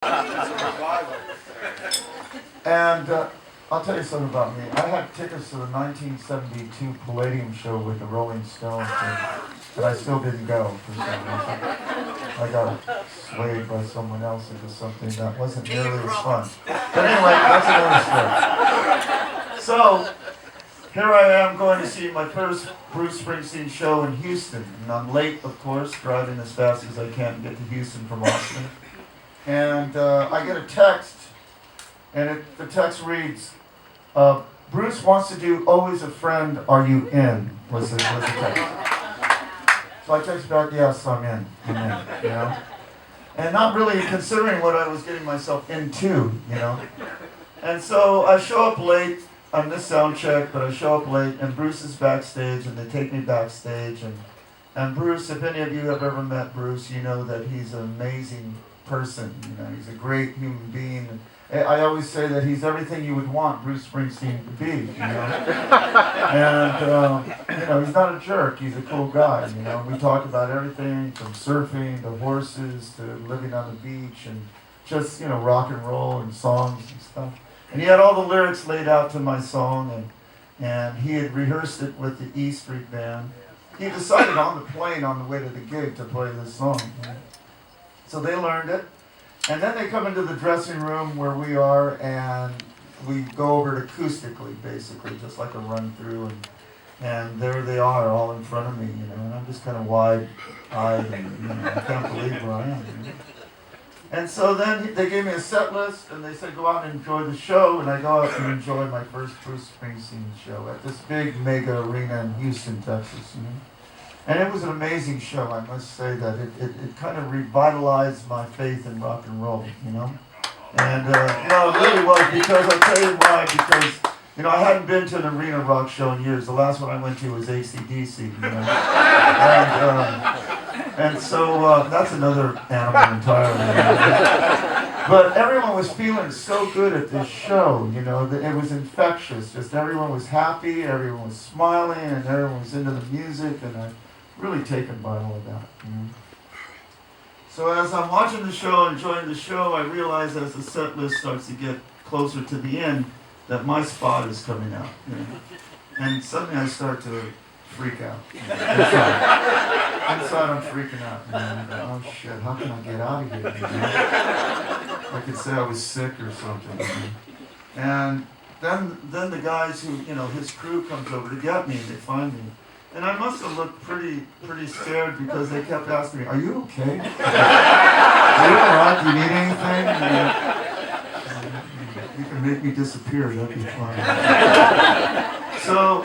And I'll tell you something about me. I had tickets to the 1972 Palladium show with the Rolling Stones, and I still didn't go for some reason. I got swayed by someone else into something that wasn't nearly as fun. But anyway, that's another story. So, here I am going to see my first Bruce Springsteen show in Houston. And I'm late, of course, driving as fast as I can to get to Houston from Austin. And I get a text, and the text reads, Bruce wants to do Always a Friend, Are You In? Was the text. So I text back, yes, I'm in, you know. And not really considering what I was getting myself into, you know. And so I show up late. I missed sound check, but I show up late, and Bruce is backstage, and they take me backstage. And Bruce, if any of you have ever met Bruce, you know that he's an amazing person. You know, he's a great human being. I always say that he's everything you would want Bruce Springsteen to be, you know. And, you know, he's not a jerk. He's a cool guy, you know. We talk about everything from surfing to horses to living on the beach and just, you know, rock and roll and songs and stuff. And he had all the lyrics laid out to my song, and he had rehearsed it with the E Street Band. He decided on the plane on the way to the gig to play this song. So they learned it. And then they come into the dressing room where we are, and we go over it acoustically, basically, just like a run-through. And there they are, all in front of me, you know. And I'm just kind of wide-eyed, and you know, I can't believe where I am. You know? And so then they gave me a set list, and they said, go out and enjoy the show. And I go out and enjoy my first Bruce Springsteen show at this big mega arena in Houston, Texas. You know? And it was an amazing show, I must say that. It kind of revitalized my faith in rock and roll, you know? And, no, it really was, because I'll tell you why, because, you know, I hadn't been to an arena rock show in years. The last one I went to was AC/DC, you know? And so that's another animal entirely. You know? But everyone was feeling so good at this show, you know, that it was infectious. Just everyone was happy, everyone was smiling, and everyone was into the music, and I really taken by all of that. You know? So as I'm watching the show, enjoying the show, I realize as the set list starts to get closer to the end that my spot is coming out. You know? And suddenly I start to freak out. Inside I'm freaking out. You know? And I go, oh shit, how can I get out of here? You know? I could say I was sick or something. You know? And then the guys who, you know, his crew comes over to get me, and they find me. And I must have looked pretty scared because they kept asking me, are you okay? Are you alright? Do you need anything? You can make me disappear, that'd be fun. So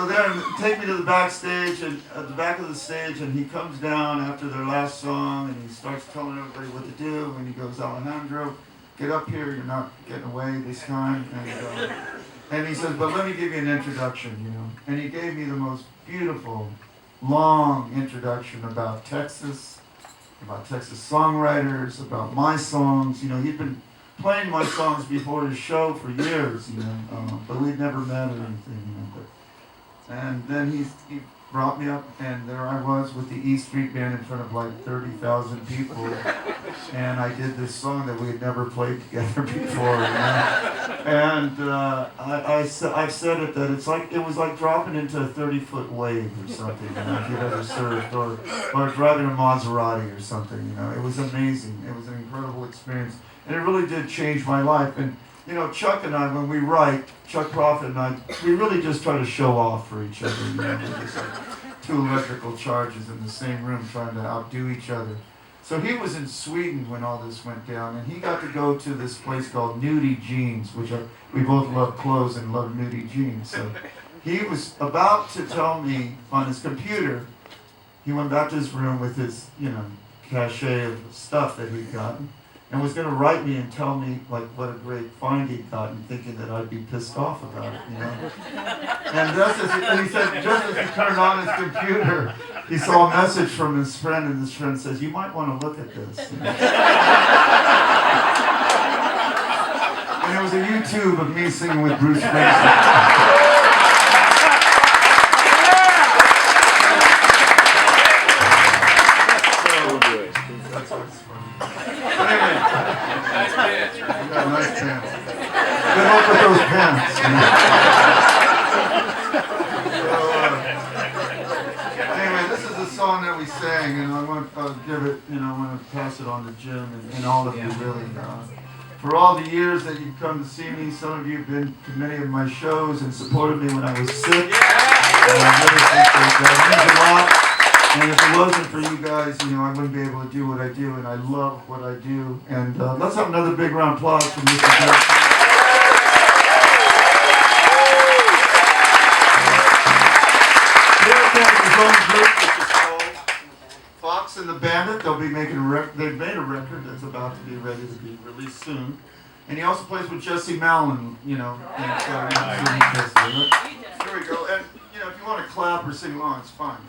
then take me to the backstage, and at the back of the stage, and he comes down after their last song, and he starts telling everybody what to do, and he goes, Alejandro, get up here, you're not getting away this time. And he says, but let me give you an introduction, you know. And he gave me the most beautiful, long introduction about Texas songwriters, about my songs. You know, he'd been playing my songs before his show for years, you know, but we'd never met or anything, you know. And then he brought me up, and there I was with the E Street Band in front of like 30,000 people, and I did this song that we had never played together before. You know? And I've said it that it was like dropping into a 30-foot wave or something, you know, if you've ever surfed, or driving a Maserati or something. You know, it was amazing. It was an incredible experience, and it really did change my life. And you know, Chuck and I, when we write, Chuck Prophet and I, we really just try to show off for each other. You know, we're just like two electrical charges in the same room trying to outdo each other. So he was in Sweden when all this went down, and he got to go to this place called Nudie Jeans, we both love clothes and love Nudie Jeans. So he was about to tell me on his computer, he went back to his room with his, you know, cachet of stuff that he'd gotten, and was going to write me and tell me like what a great find he'd gotten, thinking that I'd be pissed off about it, you know. And he said, just as he turned on his computer, he saw a message from his friend, and his friend says, you might want to look at this. And it was a YouTube of me singing with Bruce Springsteen. That's what's funny. But anyway, got nice pants. Good luck with those pants. Anyway, this is a song that we sang, and I want to give it, I want to pass it on to Jim and all of you, really. For all the years that you've come to see me, some of you have been to many of my shows and supported me when I was sick. And I really appreciate that. It means a lot. And if it wasn't for you guys, I wouldn't be able to do what I do, and I love what I do. And let's have another big round of applause for Mr. Jeff. Fox and the Bandit, they'll be making a record. They've made a record that's about to be ready to be released soon. And he also plays with Jesse Malin, and so here we go. And if you want to clap or sing along, it's fine.